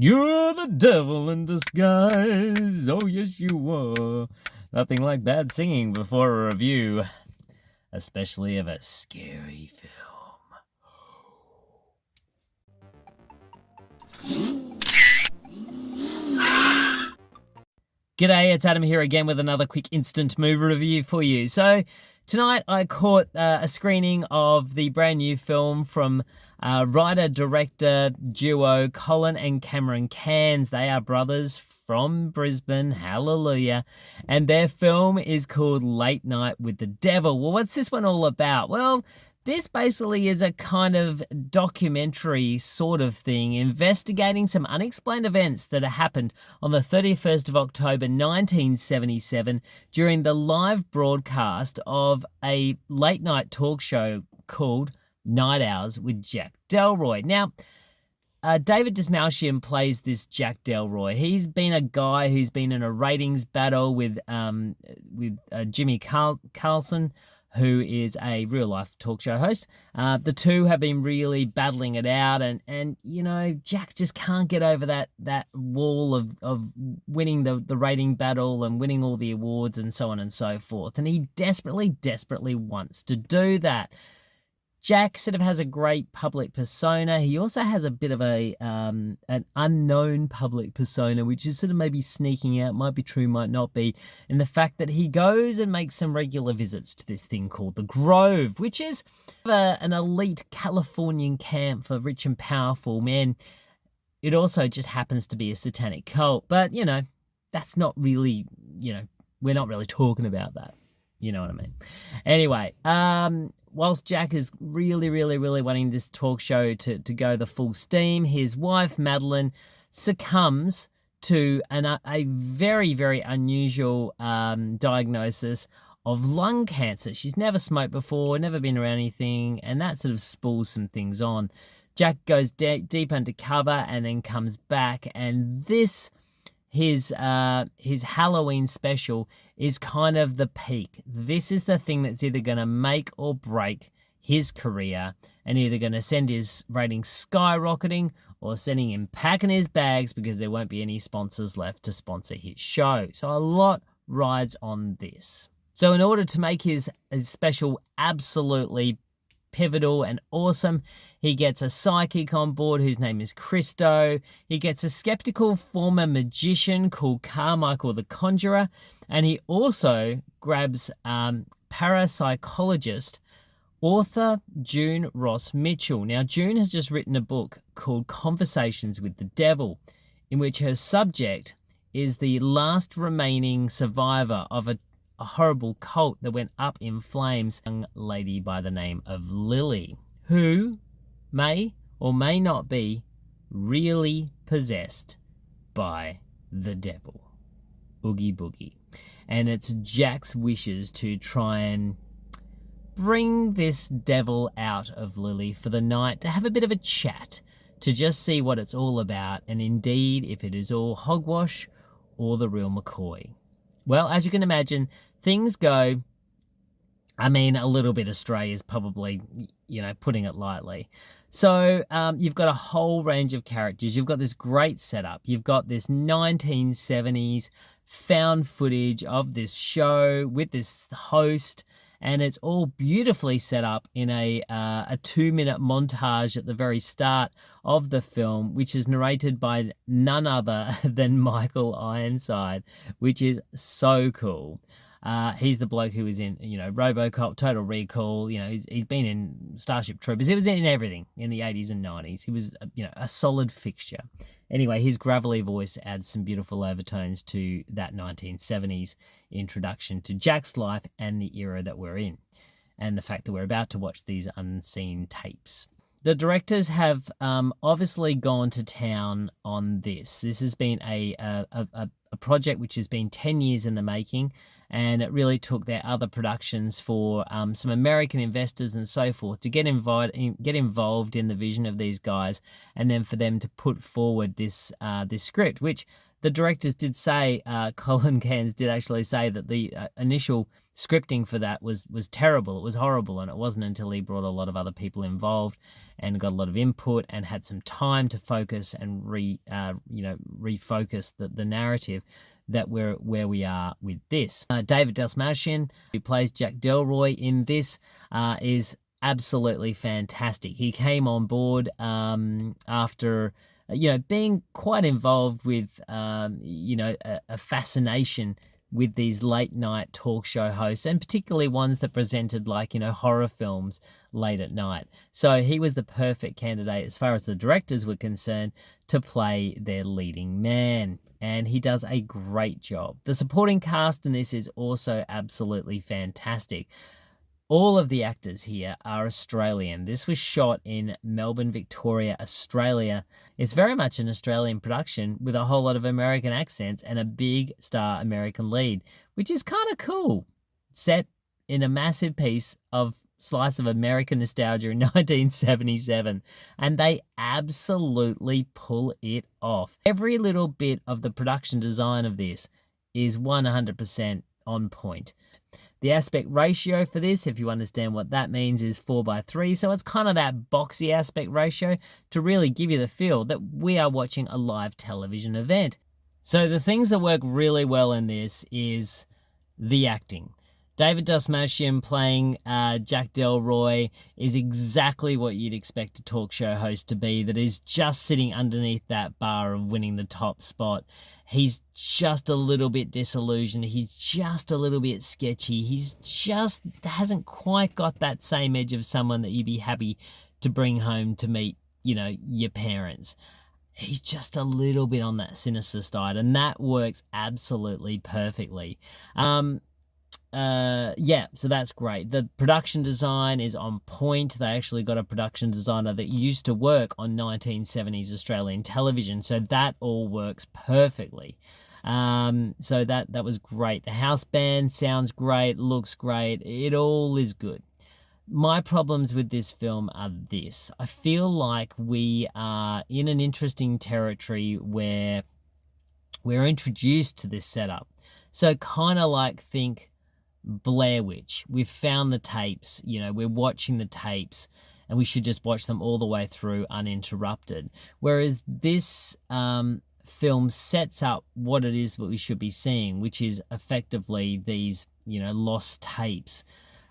You're the devil in disguise. Oh, yes, you were. Nothing like bad singing before a review, especially of a scary film. G'day, it's Adam here again with another quick instant movie review for you. So tonight I caught a screening of the brand new film from writer-director duo Colin and Cameron Cairnes. They are brothers from Brisbane, hallelujah. And their film is called Late Night with the Devil. Well, what's this one all about? Well, this basically is a kind of documentary sort of thing, investigating some unexplained events that happened on the 31st of October 1977 during the live broadcast of a late night talk show called Night Hours with Jack Delroy. Now, David Dastmachin plays this Jack Delroy. He's been a guy who's been in a ratings battle with Jimmy Carlson, who is a real-life talk show host. The two have been really battling it out, and you know, Jack just can't get over that wall of winning the rating battle and winning all the awards and so on and so forth. And he desperately wants to do that. Jack sort of has a great public persona. He also has a bit of an unknown public persona, which is sort of maybe sneaking out, might be true, might not be, in the fact that he goes and makes some regular visits to this thing called the Grove, which is an elite Californian camp for rich and powerful men. It also just happens to be a satanic cult, but, you know, that's not really, you know, we're not really talking about that. You know what I mean? Anyway, whilst Jack is really wanting this talk show to go the full steam, his wife, Madeline, succumbs to a very unusual diagnosis of lung cancer. She's never smoked before, never been around anything, and that sort of spools some things on. Jack goes deep undercover and then comes back, and his Halloween special is kind of the peak. This is the thing that's either going to make or break his career, and either going to send his ratings skyrocketing or sending him packing his bags because there won't be any sponsors left to sponsor his show. So a lot rides on this. So in order to make his special absolutely pivotal and awesome, he gets a psychic on board whose name is Christo. He gets a skeptical former magician called Carmichael the Conjurer, and he also grabs parapsychologist author June Ross Mitchell. Now, June has just written a book called Conversations with the Devil, in which her subject is the last remaining survivor of a horrible cult that went up in flames, a young lady by the name of Lily, who may or may not be really possessed by the devil. Oogie boogie. And it's Jack's wishes to try and bring this devil out of Lily for the night to have a bit of a chat, to just see what it's all about, and indeed if it is all hogwash or the real McCoy. Well, as you can imagine, things go, I mean, a little bit astray is probably, you know, putting it lightly. So you've got a whole range of characters. You've got this great setup. You've got this 1970s found footage of this show with this host, and it's all beautifully set up in a 2-minute montage at the very start of the film, which is narrated by none other than Michael Ironside, which is so cool. He's the bloke who was in, you know, RoboCop, Total Recall. You know, he's been in Starship Troopers. He was in everything in the 80s and 90s. He was, you know, a solid fixture. Anyway, his gravelly voice adds some beautiful overtones to that 1970s introduction to Jack's life and the era that we're in, and the fact that we're about to watch these unseen tapes. The directors have obviously gone to town on this. This has been a project which has been 10 years in the making, and it really took their other productions for some American investors and so forth to get involved in the vision of these guys, and then for them to put forward this script, which the directors did say, Col and Cairnes did actually say that the initial scripting for that was terrible. It was horrible, and it wasn't until he brought a lot of other people involved and got a lot of input and had some time to focus and refocus the narrative that we're where we are with this. David Dastmachin, who plays Jack Delroy in this, is absolutely fantastic. He came on board after being quite involved with a fascination with these late night talk show hosts, and particularly ones that presented horror films late at night. So he was the perfect candidate, as far as the directors were concerned, to play their leading man, and he does a great job. The supporting cast in this is also absolutely fantastic. All of the actors here are Australian. This was shot in Melbourne, Victoria, Australia. It's very much an Australian production with a whole lot of American accents and a big star American lead, which is kind of cool. Set in a massive piece of slice of American nostalgia in 1977, and they absolutely pull it off. Every little bit of the production design of this is 100% on point. The aspect ratio for this, if you understand what that means, is 4:3. So it's kind of that boxy aspect ratio to really give you the feel that we are watching a live television event. So the things that work really well in this is the acting. David Dastmachin playing Jack Delroy is exactly what you'd expect a talk show host to be, that is just sitting underneath that bar of winning the top spot. He's just a little bit disillusioned. He's just a little bit sketchy. He's just hasn't quite got that same edge of someone that you'd be happy to bring home to meet, your parents. He's just a little bit on that sinister side, and that works absolutely perfectly. So that's great. The production design is on point. They actually got a production designer that used to work on 1970s Australian television, so that all works perfectly. So that was great. The house band sounds great, looks great. It all is good. My problems with this film are this. I feel like we are in an interesting territory where we're introduced to this setup. So kind of think Blair Witch. We've found the tapes, we're watching the tapes, and we should just watch them all the way through uninterrupted. Whereas this film sets up what it is that we should be seeing, which is effectively these, lost tapes.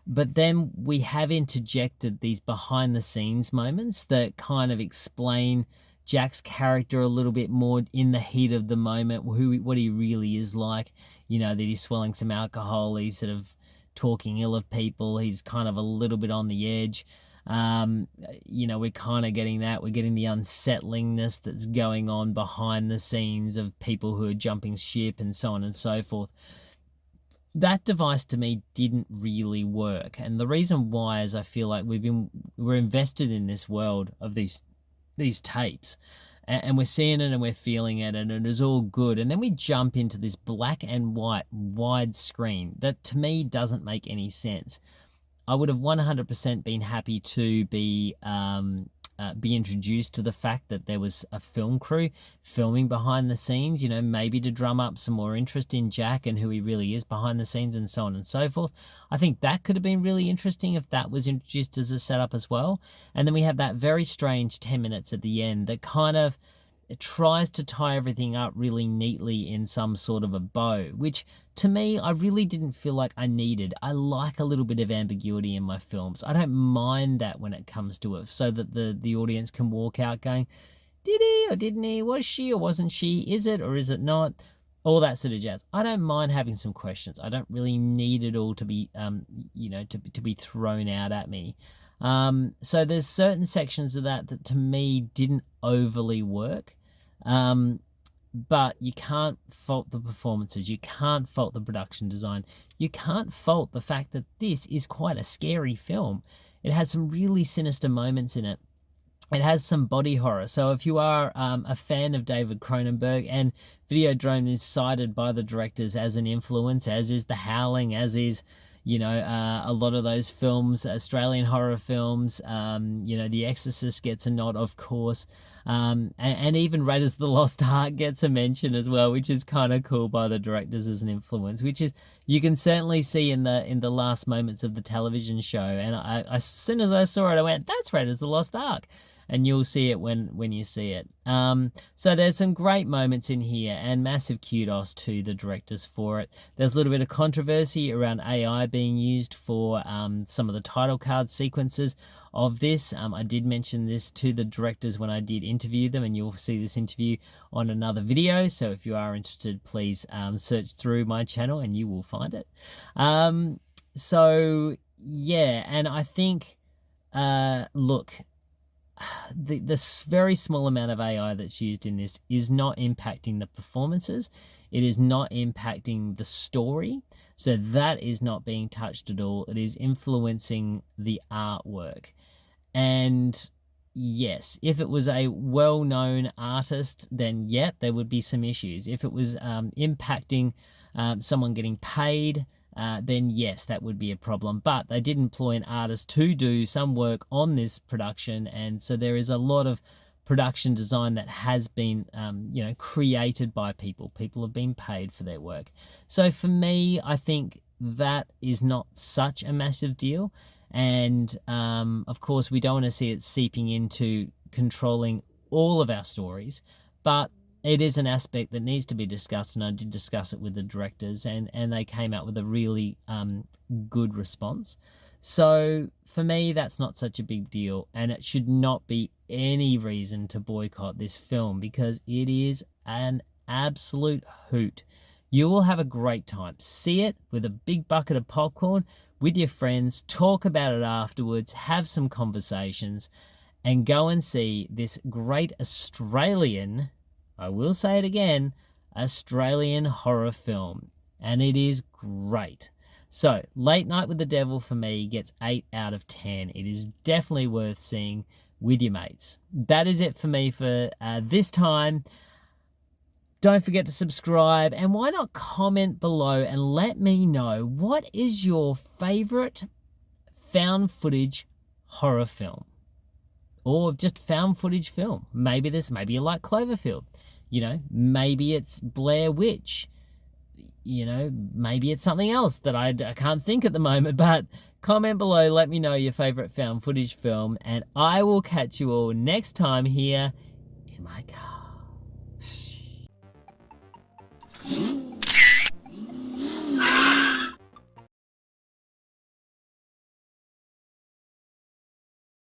But then we have interjected these behind the scenes moments that kind of explain Jack's character a little bit more in the heat of the moment, what he really is like, that he's swelling some alcohol, he's sort of talking ill of people, he's kind of a little bit on the edge. We're kind of getting that. We're getting the unsettlingness that's going on behind the scenes of people who are jumping ship and so on and so forth. That device to me didn't really work. And the reason why is I feel like we're invested in this world of these tapes, and we're seeing it and we're feeling it, and it is all good. And then we jump into this black and white wide screen that to me doesn't make any sense. I would have 100% been happy to be introduced to the fact that there was a film crew filming behind the scenes, maybe to drum up some more interest in Jack and who he really is behind the scenes and so on and so forth. I think that could have been really interesting if that was introduced as a setup as well. And then we have that very strange 10 minutes at the end that kind of it tries to tie everything up really neatly in some sort of a bow, which to me, I really didn't feel like I needed. I like a little bit of ambiguity in my films. I don't mind that when it comes to it, so that the audience can walk out going, did he or didn't he? Was she or wasn't she? Is it or is it not? All that sort of jazz. I don't mind having some questions. I don't really need it all to be, to be thrown out at me. So there's certain sections of that to me didn't overly work. But you can't fault the performances. You can't fault the production design. You can't fault the fact that this is quite a scary film. It has some really sinister moments in it. It has some body horror. So if you are a fan of David Cronenberg, and Videodrome is cited by the directors as an influence, as is The Howling, as is, a lot of those films, Australian horror films, The Exorcist gets a nod, of course, and even Raiders of the Lost Ark gets a mention as well, which is kind of cool by the directors as an influence, which is you can certainly see in the last moments of the television show. And I as soon as I saw it, I went, "That's Raiders of the Lost Ark." And you'll see it when you see it. So there's some great moments in here, and massive kudos to the directors for it. There's a little bit of controversy around AI being used for some of the title card sequences of this. I did mention this to the directors when I did interview them, and you'll see this interview on another video. So if you are interested, please search through my channel and you will find it. So yeah, and I think, look, the very small amount of AI that's used in this is not impacting the performances. It is not impacting the story. So that is not being touched at all. It is influencing the artwork. And yes, if it was a well-known artist, then yeah, there would be some issues. If it was impacting someone getting paid, then yes, that would be a problem. But they did employ an artist to do some work on this production, and so there is a lot of production design that has been, created by people. People have been paid for their work. So for me, I think that is not such a massive deal. And of course, we don't want to see it seeping into controlling all of our stories, but it is an aspect that needs to be discussed, and I did discuss it with the directors, and they came out with a really good response. So for me, that's not such a big deal, and it should not be any reason to boycott this film, because it is an absolute hoot. You will have a great time. See it with a big bucket of popcorn with your friends, talk about it afterwards, have some conversations, and go and see this great Australian, I will say it again, Australian horror film. And it is great. So, Late Night with the Devil for me gets 8 out of 10. It is definitely worth seeing with your mates. That is it for me for this time. Don't forget to subscribe, and why not comment below and let me know what is your favorite found footage horror film, or just found footage film. Maybe you like Cloverfield, maybe it's Blair Witch, maybe it's something else that I can't think at the moment. But comment below, let me know your favorite found footage film, and I will catch you all next time here in my car.